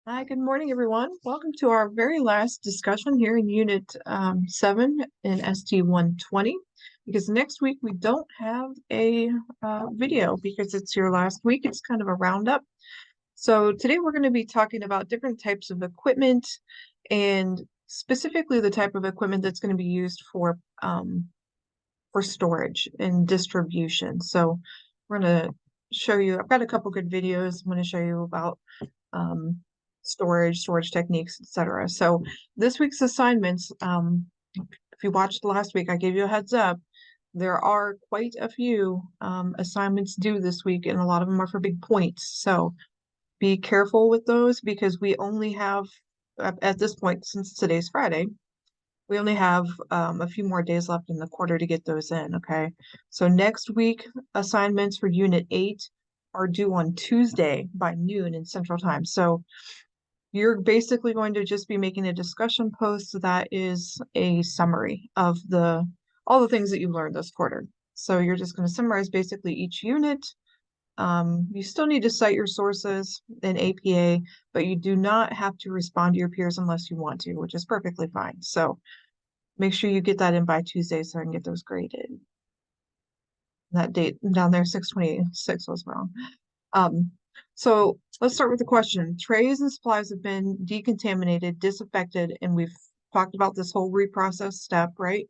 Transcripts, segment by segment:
Hi, good morning, everyone. Welcome to our very last discussion here in Unit 7 in ST120. Because next week we don't have a video because it's your last week. It's kind of a roundup. So today we're going to be talking about different types of equipment and specifically the type of equipment that's going to be used for storage and distribution. So we're going to show you, I've got a couple good videos I'm going to show you about um, storage techniques, etc. So this week's assignments, if you watched last week, I gave you a heads up. There are quite a few assignments due this week, and a lot of them are for big points. So be careful with those because we only have, at this point, since today's Friday, we only have a few more days left in the quarter to get those in, okay? So next week, assignments for Unit 8 are due on Tuesday by noon in Central Time. So you're basically going to just be making a discussion post that is a summary of all the things that you've learned this quarter. So you're just going to summarize basically each unit. You still need to cite your sources in APA, but you do not have to respond to your peers unless you want to, which is perfectly fine. So make sure you get that in by Tuesday so I can get those graded. That date down there, 6/26 was wrong. So let's start with the question. Trays and supplies have been decontaminated, disinfected, and we've talked about this whole reprocess step, right?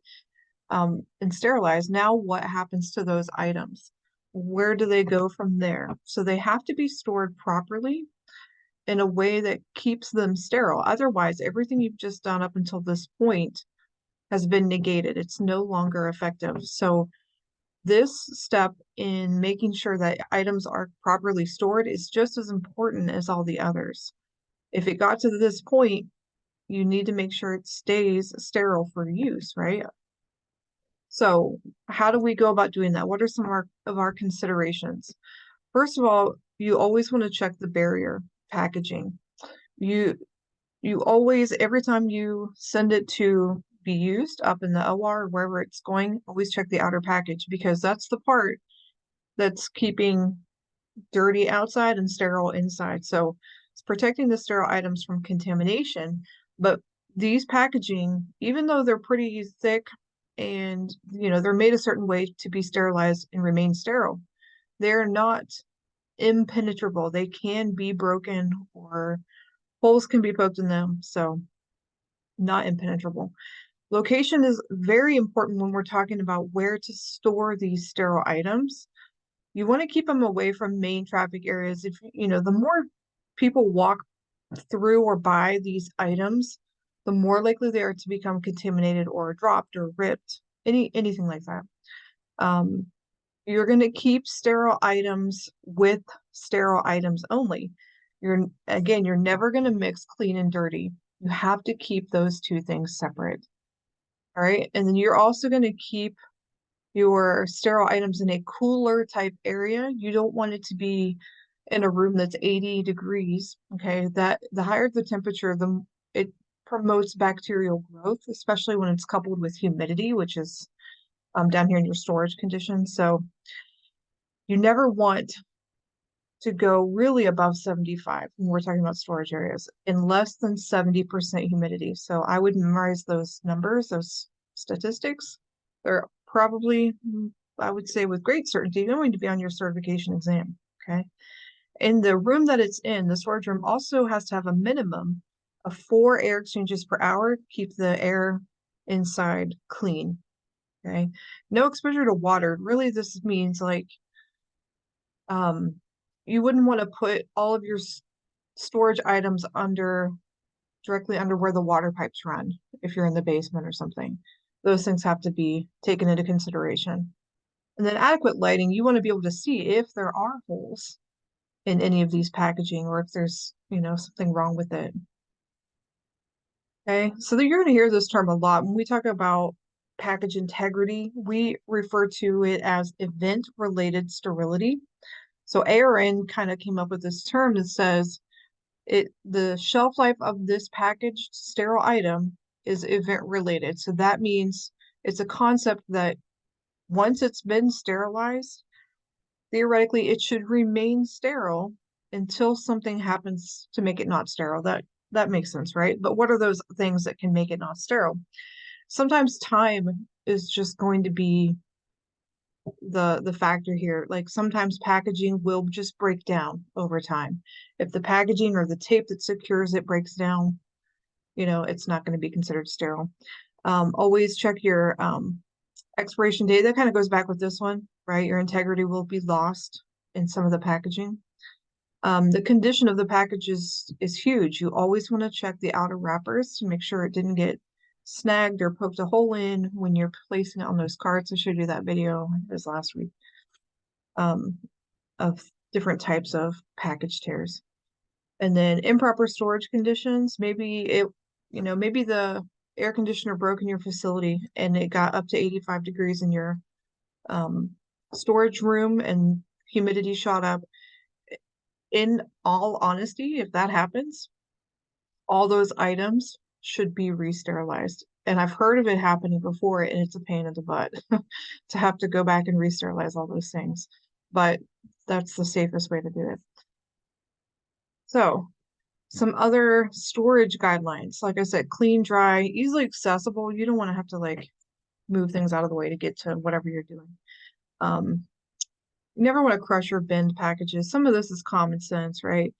And sterilized. Now what happens to those items? Where do they go from there? So they have to be stored properly in a way that keeps them sterile. Otherwise, everything you've just done up until this point has been negated. It's no longer effective. So this step in making sure that items are properly stored is just as important as all the others. If it got to this point, you need to make sure it stays sterile for use, right? So how do we go about doing that? What are some of our considerations? First of all, you always want to check the barrier packaging. You you always, every time you send it to be used up in the OR or wherever it's going, always check the outer package because that's the part that's keeping dirty outside and sterile inside. So it's protecting the sterile items from contamination. But these packaging, even though they're pretty thick and they're made a certain way to be sterilized and remain sterile, they're not impenetrable. They can be broken or holes can be poked in them. So not impenetrable. Location is very important when we're talking about where to store these sterile items. You want to keep them away from main traffic areas. If the more people walk through or by these items, the more likely they are to become contaminated or dropped or ripped, anything like that. You're going to keep sterile items with sterile items only. You're never going to mix clean and dirty. You have to keep those two things separate. All right. And then you're also going to keep your sterile items in a cooler type area. You don't want it to be in a room that's 80 degrees. Okay. That the higher the temperature, it promotes bacterial growth, especially when it's coupled with humidity, which is down here in your storage conditions. So you never want to go really above 75 when we're talking about storage areas in less than 70% humidity. So I would memorize those numbers, those statistics. They're probably, I would say with great certainty, going to be on your certification exam, okay? In the room that it's in, the storage room also has to have a minimum of 4 air exchanges per hour, keep the air inside clean, okay? No exposure to water. Really, this means like, you wouldn't want to put all of your storage items directly under where the water pipes run if you're in the basement or something. Those things have to be taken into consideration. And then adequate lighting, you want to be able to see if there are holes in any of these packaging or if there's, something wrong with it. Okay, so you're going to hear this term a lot. When we talk about package integrity, we refer to it as event-related sterility. So ARN kind of came up with this term that says the shelf life of this packaged sterile item is event related. So that means it's a concept that once it's been sterilized, theoretically it should remain sterile until something happens to make it not sterile. That makes sense, right? But what are those things that can make it not sterile? Sometimes time is just going to be the factor here. Like sometimes packaging will just break down over time. If the packaging or the tape that secures it breaks down, it's not going to be considered sterile. Always check your expiration date. That kind of goes back with this one, right? Your integrity will be lost in some of the packaging. The condition of the package is huge. You always want to check the outer wrappers to make sure it didn't get snagged or poked a hole in when you're placing it on those carts. I showed you that video, it was last week, of different types of package tears. And then improper storage conditions, maybe the air conditioner broke in your facility and it got up to 85 degrees in your storage room and humidity shot up. In all honesty, if that happens, all those items should be re-sterilized. And I've heard of it happening before, and it's a pain in the butt to have to go back and re-sterilize all those things. But that's the safest way to do it. So, some other storage guidelines, like I said, clean, dry, easily accessible. You don't want to have to like move things out of the way to get to whatever you're doing. You never want to crush or bend packages. Some of this is common sense, right?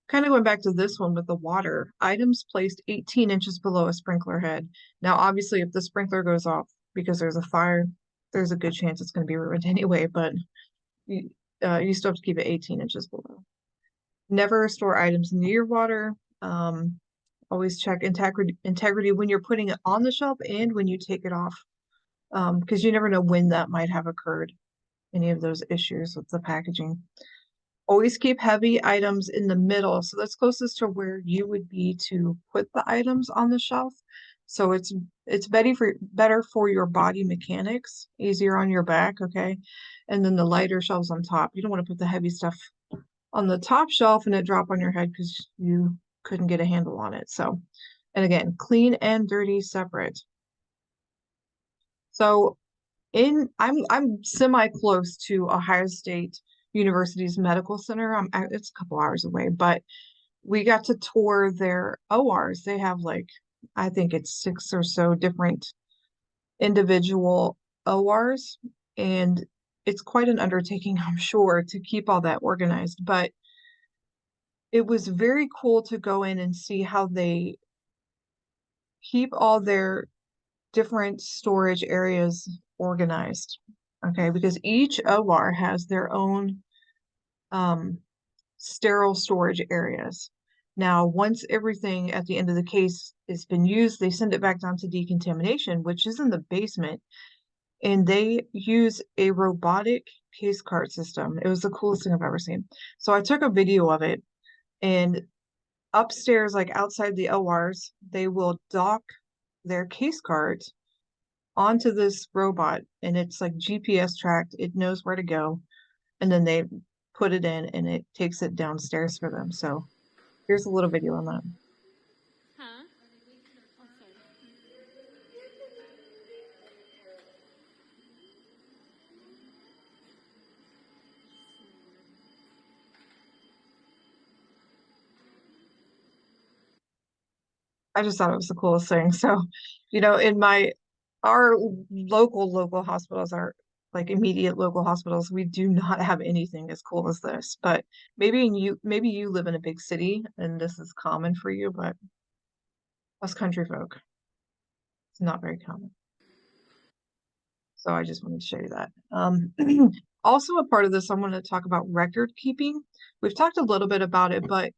Kind of going back to this one with the water, items placed 18 inches below a sprinkler head. Now, obviously, if the sprinkler goes off because there's a fire, there's a good chance it's going to be ruined anyway, but you still have to keep it 18 inches below. Never store items near water. Always check integrity when you're putting it on the shelf and when you take it off, because you never know when that might have occurred, any of those issues with the packaging. Always keep heavy items in the middle, so that's closest to where you would be to put the items on the shelf. So it's better for your body mechanics, easier on your back, okay? And then the lighter shelves on top. You don't want to put the heavy stuff on the top shelf and it drop on your head because you couldn't get a handle on it. So, and again, clean and dirty separate. So I'm semi close to Ohio State University's medical center. It's a couple hours away, but we got to tour their ORs. They have like, I think it's 6 or so different individual ORs, and it's quite an undertaking, I'm sure, to keep all that organized. But it was very cool to go in and see how they keep all their different storage areas organized. Okay, because each OR has their own sterile storage areas. Now, once everything at the end of the case has been used, they send it back down to decontamination, which is in the basement, and they use a robotic case cart system. It was the coolest thing I've ever seen. So I took a video of it, and upstairs, like outside the ORs, they will dock their case cart onto this robot, and it's like GPS tracked. It knows where to go, and then they put it in and it takes it downstairs for them. So here's a little video on that. Huh? I just thought it was the coolest thing. So, in our local hospitals, our like immediate local hospitals, we do not have anything as cool as this. But maybe you live in a big city and this is common for you, but us country folk, it's not very common. So I just wanted to show you that. Also a part of this, I want to talk about record keeping. We've talked a little bit about it, but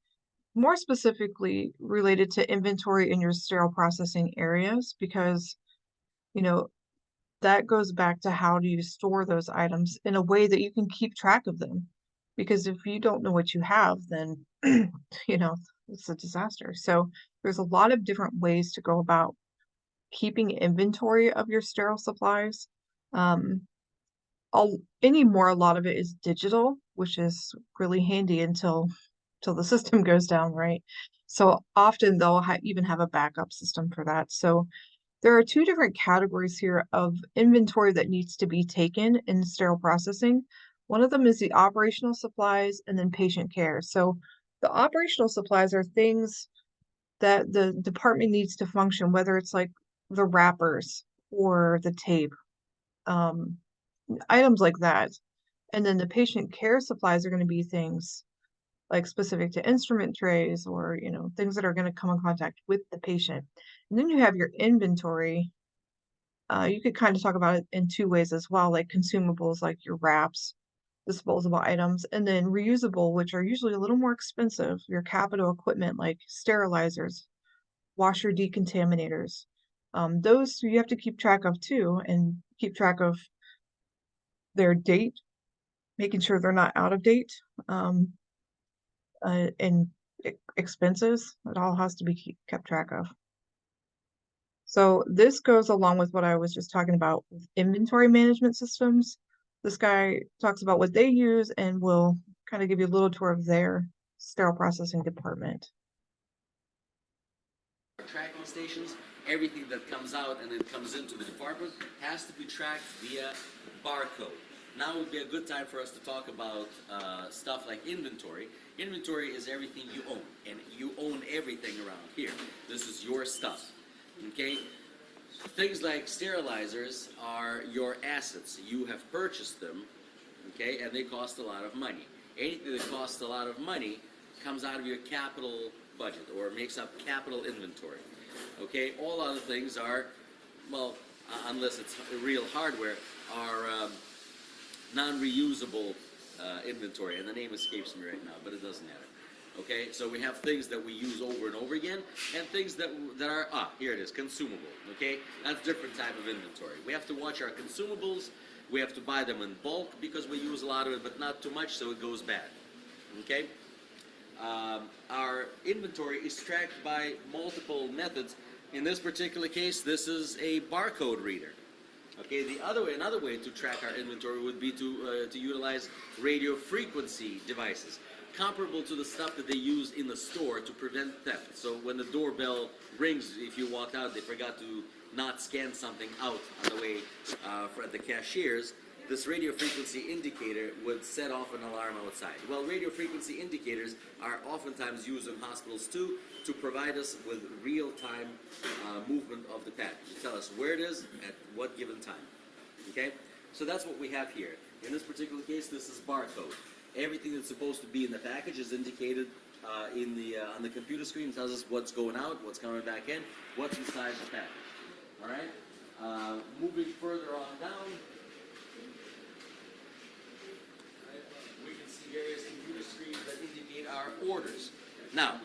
more specifically related to inventory in your sterile processing areas, because, that goes back to how do you store those items in a way that you can keep track of them. Because if you don't know what you have, then, it's a disaster. So there's a lot of different ways to go about keeping inventory of your sterile supplies. Anymore, a lot of it is digital, which is really handy until the system goes down, right? So often they'll even have a backup system for that. So there are two different categories here of inventory that needs to be taken in sterile processing. One of them is the operational supplies and then patient care. So The operational supplies are things that the department needs to function, whether it's like the wrappers or the tape, um, items like that. And then the patient care supplies are going to be things like specific to instrument trays or, things that are going to come in contact with the patient. And then you have your inventory. You could kind of talk about it in two ways as well, like consumables, like your wraps, disposable items, and then reusable, which are usually a little more expensive, your capital equipment like sterilizers, washer decontaminators. Those you have to keep track of too, and keep track of their date, making sure they're not out of date, and expenses. It all has to be kept track of. So this goes along with what I was just talking about with inventory management systems. This guy talks about what they use and will kind of give you a little tour of their sterile processing department. Tracking stations, everything that comes out and it comes into the department has to be tracked via barcode. Now would be a good time for us to talk about stuff like inventory. Inventory is everything you own, and you own everything around here. This is your stuff, okay? Things like sterilizers are your assets. You have purchased them, okay, and they cost a lot of money. Anything that costs a lot of money comes out of your capital budget or makes up capital inventory. Okay, all other things are, well, unless it's real hardware, are non-reusable inventory, and the name escapes me right now, but it doesn't matter. Okay, so we have things that we use over and over again, and things that are, here it is, consumable. Okay, that's a different type of inventory. We have to watch our consumables. We have to buy them in bulk because we use a lot of it, but not too much, so it goes bad. Okay. Our inventory is tracked by multiple methods. In this particular case, this is a barcode reader. Okay, another way to track our inventory would be to utilize radio frequency devices, comparable to the stuff that they use in the store to prevent theft. So when the doorbell rings, if you walked out, they forgot to not scan something out on the way for the cashiers, this radio frequency indicator would set off an alarm outside. Well, radio frequency indicators are oftentimes used in hospitals too to provide us with real-time movement of the package. To tell us where it is at what given time. Okay? So that's what we have here. In this particular case, this is barcode. Everything that's supposed to be in the package is indicated on the computer screen. It tells us what's going out, what's coming back in, what's inside the package. All right? Moving further on down, various computer screens that indicate our orders. Now,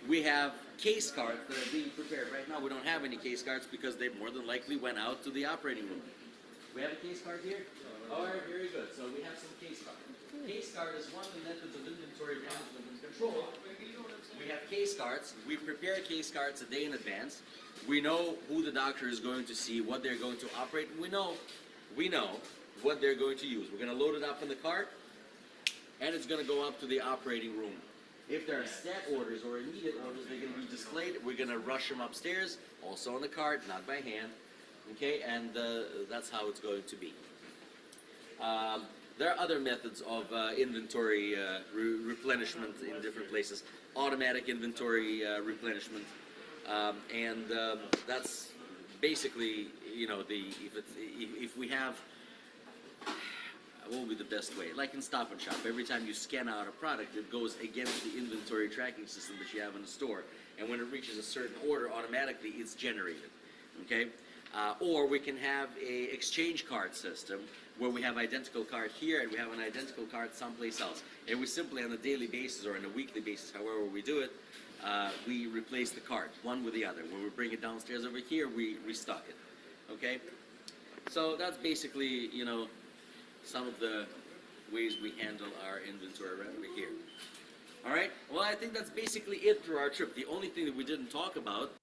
we have case cards that are being prepared. Right now, we don't have any case cards because they more than likely went out to the operating room. We have a case card here? All right, very good. So we have some case cards. Case card is one of the methods of inventory management and control. We have case cards. We prepare case cards a day in advance. We know who the doctor is going to see, what they're going to operate. We know what they're going to use. We're going to load it up in the cart, and it's going to go up to the operating room. If there are stat orders or immediate orders, they're going to be displayed. We're going to rush them upstairs, also on the cart, not by hand. Okay, and that's how it's going to be. There are other methods of inventory replenishment in different places. Automatic inventory replenishment, and that's basically, if we have. What will be the best way? Like in Stop and Shop, every time you scan out a product, it goes against the inventory tracking system that you have in the store. And when it reaches a certain order, automatically it's generated. Okay? Or we can have a exchange card system where we have identical card here and we have an identical card someplace else. And we simply on a daily basis or on a weekly basis, however we do it, we replace the card, one with the other. When we bring it downstairs over here, we restock it. Okay? So that's basically, some of the ways we handle our inventory right over here. All right? Well, I think that's basically it for our trip. The only thing that we didn't talk about.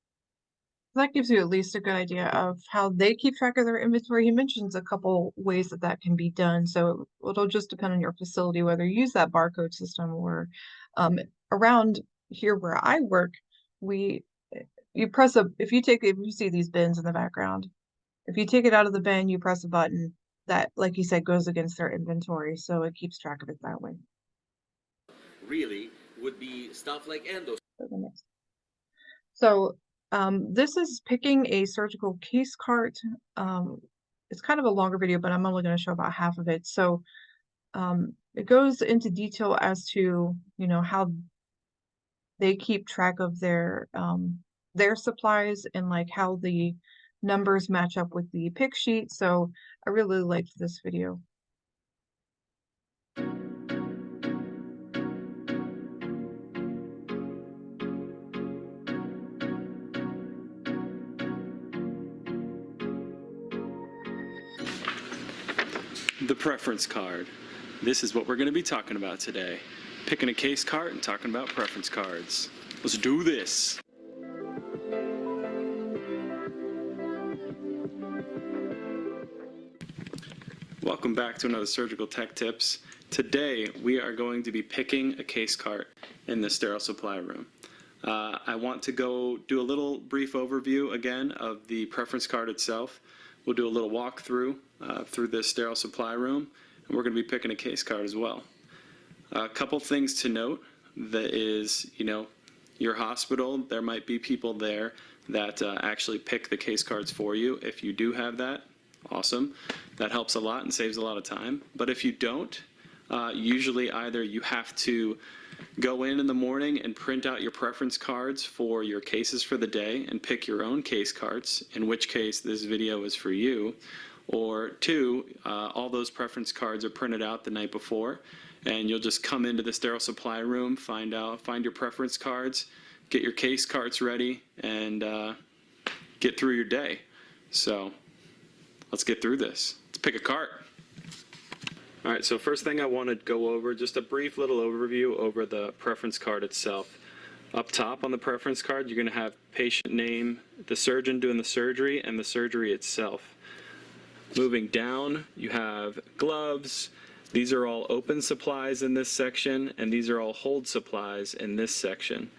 That gives you at least a good idea of how they keep track of their inventory. He mentions a couple ways that can be done. So it'll just depend on your facility, whether you use that barcode system or around here where I work, if you see these bins in the background, if you take it out of the bin, you press a button, that, like you said, goes against their inventory, so it keeps track of it that way. Really, would be stuff like endo. So this is picking a surgical case cart. It's kind of a longer video, but I'm only going to show about half of it. So it goes into detail as to, you know, how they keep track of their supplies and like how the numbers match up with the pick sheet. So I really liked this video. The preference card. This is what we're going to be talking about today. Picking a case cart and talking about preference cards. Let's do this. Welcome back to another Surgical Tech Tips. Today we are going to be picking a case cart in the sterile supply room. I want to go do a little brief overview again of the preference card itself. We'll do a little walkthrough through this sterile supply room, and we're going to be picking a case card as well. A couple things to note, that is, you know, your hospital, there might be people there that actually pick the case cards for you. If you do have that, awesome. That helps a lot and saves a lot of time. But if you don't, usually either you have to go in the morning and print out your preference cards for your cases for the day and pick your own case cards, in which case this video is for you. Or two, all those preference cards are printed out the night before, and you'll just come into the sterile supply room, find your preference cards, get your case carts ready, and get through your day. So let's get through this. Let's pick a cart. All right, so first thing I want to go over, just a brief little overview over the preference card itself. Up top on the preference card, you're going to have patient name, the surgeon doing the surgery, and the surgery itself. Moving down, you have gloves. These are all open supplies in this section, and these are all hold supplies in this section.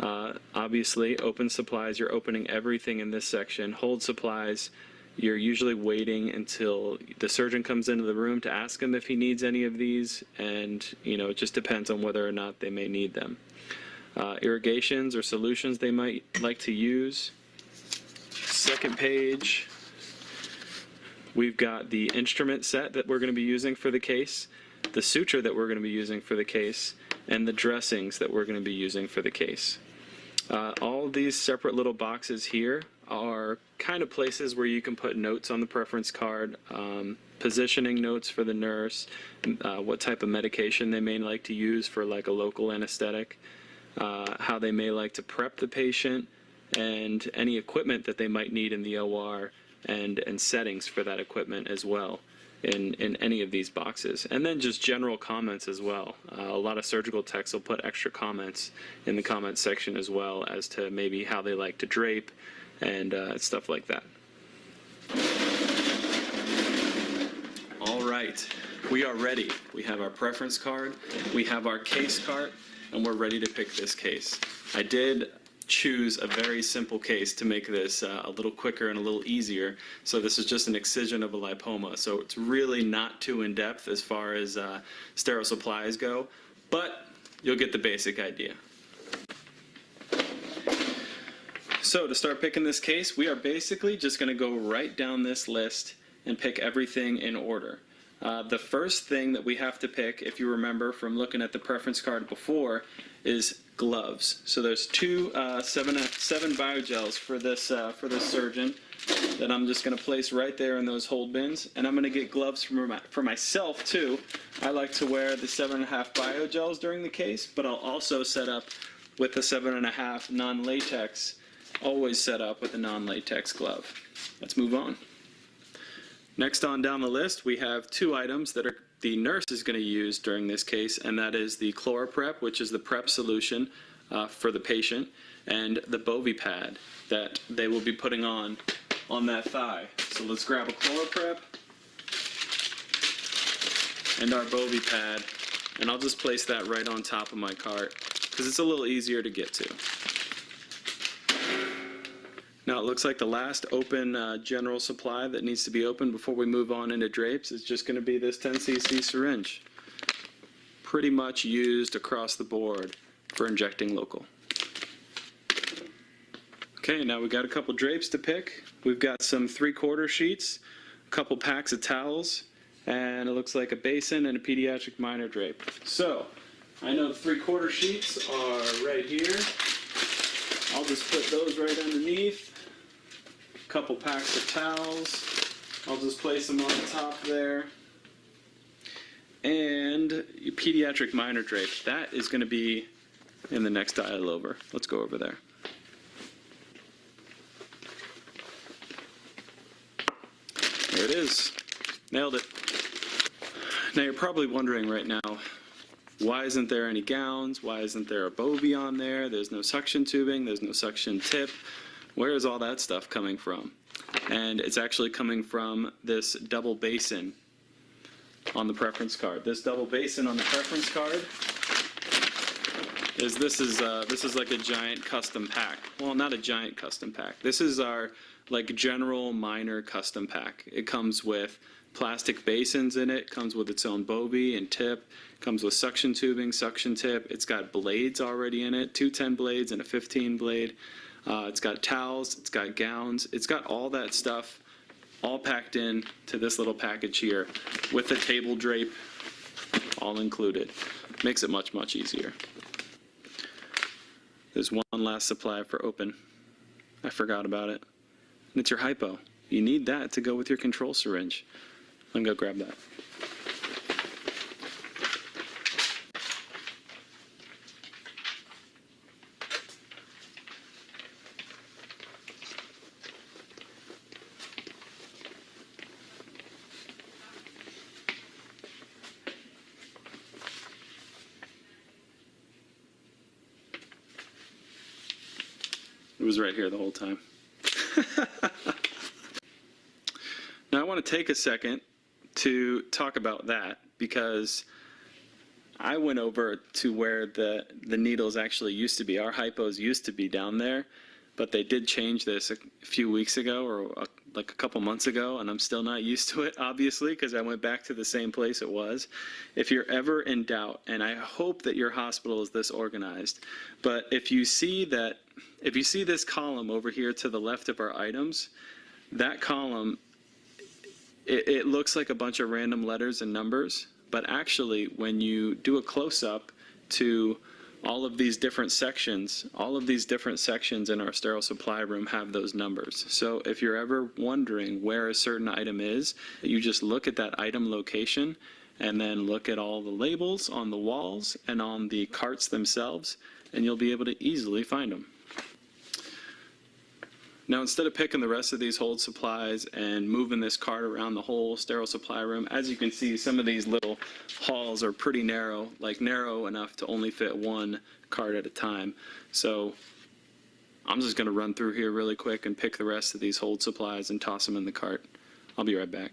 Obviously, open supplies, you're opening everything in this section. Hold supplies, you're usually waiting until the surgeon comes into the room to ask him if he needs any of these, and you know, it just depends on whether or not they may need them. Irrigations or solutions they might like to use. Second page, we've got the instrument set that we're going to be using for the case, the suture that we're going to be using for the case, and the dressings that we're going to be using for the case. All of these separate little boxes here are kind of places where you can put notes on the preference card, positioning notes for the nurse, what type of medication they may like to use for like a local anesthetic, how they may like to prep the patient, and any equipment that they might need in the OR, and settings for that equipment as well in any of these boxes. And then just general comments as well. A lot of surgical techs will put extra comments in the comments section as well as to maybe how they like to drape and stuff like that. All right, we are ready. We have our preference card, we have our case cart, and we're ready to pick this case. I did choose a very simple case to make this a little quicker and a little easier. So this is just an excision of a lipoma. So it's really not too in-depth as far as sterile supplies go, but you'll get the basic idea. So to start picking this case, we are basically just going to go right down this list and pick everything in order. The first thing that we have to pick, if you remember from looking at the preference card before, is gloves. So there's two 7 biogels for this surgeon that I'm just going to place right there in those hold bins, and I'm going to get gloves for myself too. I like to wear the 7.5 biogels during the case, but I'll also set up with the 7.5 non-latex. Always set up with a non-latex glove. Let's move on. Next on down the list, we have two items that the nurse is going to use during this case, and that is the ChloraPrep, which is the prep solution for the patient, and the BoviPad that they will be putting on that thigh. So let's grab a ChloraPrep and our BoviPad, and I'll just place that right on top of my cart because it's a little easier to get to. Now it looks like the last open general supply that needs to be opened before we move on into drapes is just going to be this 10cc syringe. Pretty much used across the board for injecting local. Okay, now we've got a couple drapes to pick. We've got some 3/4 sheets, a couple packs of towels, and it looks like a basin and a pediatric minor drape. So, I know the 3/4 sheets are right here. I'll just put those right underneath. A couple packs of towels. I'll just place them on the top there. And your pediatric minor drape, that is going to be in the next aisle over. Let's go over there. There it is. Nailed it. Now you're probably wondering right now, why isn't there any gowns? Why isn't there a bovie on there? There's no suction tubing, there's no suction tip. Where is all that stuff coming from? And it's actually coming from this double basin on the preference card. This double basin on the preference card is this is like a giant custom pack. Well, not a giant custom pack. This is our like general minor custom pack. It comes with plastic basins in it, comes with its own bovie and tip, comes with suction tubing, suction tip. It's got blades already in it, 2 10 blades and a 15 blade. It's got towels, it's got gowns, it's got all that stuff all packed in to this little package here with the table drape all included. Makes it much, much easier. There's one last supply for open. I forgot about it. And it's your hypo. You need that to go with your control syringe. I'm gonna go grab that. It was right here the whole time. Now I want to take a second to talk about that because I went over to where the needles actually used to be. Our hypos used to be down there, but they did change this a few weeks ago or like a couple months ago, and I'm still not used to it, obviously, because I went back to the same place it was. If you're ever in doubt, and I hope that your hospital is this organized, but if you see this column over here to the left of our items, that column, it looks like a bunch of random letters and numbers, but actually when you do a close-up to all of these different sections in our sterile supply room have those numbers. So if you're ever wondering where a certain item is, you just look at that item location and then look at all the labels on the walls and on the carts themselves, and you'll be able to easily find them. Now, instead of picking the rest of these hold supplies and moving this cart around the whole sterile supply room, as you can see, some of these little halls are pretty narrow, like narrow enough to only fit one cart at a time. So I'm just going to run through here really quick and pick the rest of these hold supplies and toss them in the cart. I'll be right back.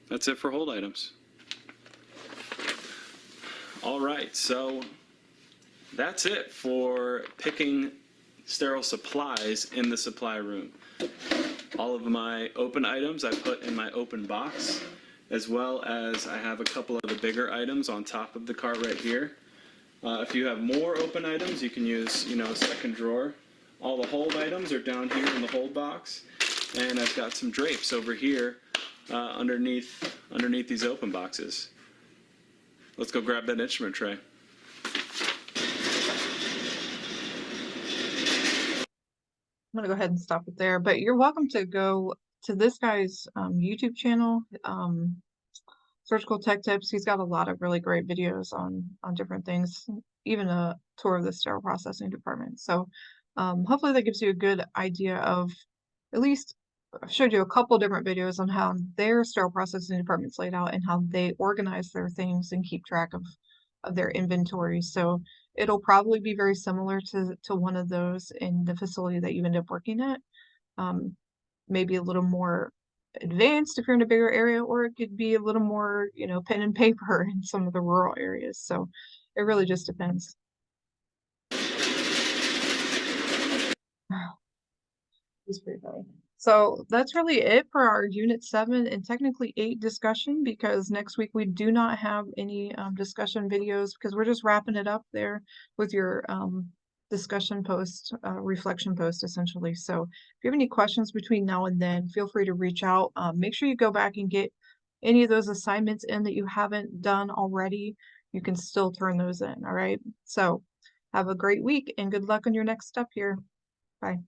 That's it for hold items. All right, so that's it for picking sterile supplies in the supply room. All of my open items I put in my open box, as well as I have a couple of the bigger items on top of the cart right here. If you have more open items, you can use, a second drawer. All the hold items are down here in the hold box, and I've got some drapes over here underneath these open boxes. Let's go grab that instrument tray. gonna go ahead and stop it there, but you're welcome to go to this guy's YouTube channel, Surgical Tech Tips. He's got a lot of really great videos on different things, even a tour of the sterile processing department. So hopefully that gives you a good idea of, at least I've showed you a couple different videos on how their sterile processing department's laid out and how they organize their things and keep track of their inventory. So it'll probably be very similar to one of those in the facility that you end up working at. Maybe a little more advanced if you're in a bigger area, or it could be a little more, you know, pen and paper in some of the rural areas. So it really just depends. It's pretty funny. So that's really it for our Unit 7 and technically 8 discussion, because next week we do not have any discussion videos because we're just wrapping it up there with your discussion post, reflection post essentially. So if you have any questions between now and then, feel free to reach out. Make sure you go back and get any of those assignments in that you haven't done already. You can still turn those in, all right? So have a great week and good luck on your next step here. Bye.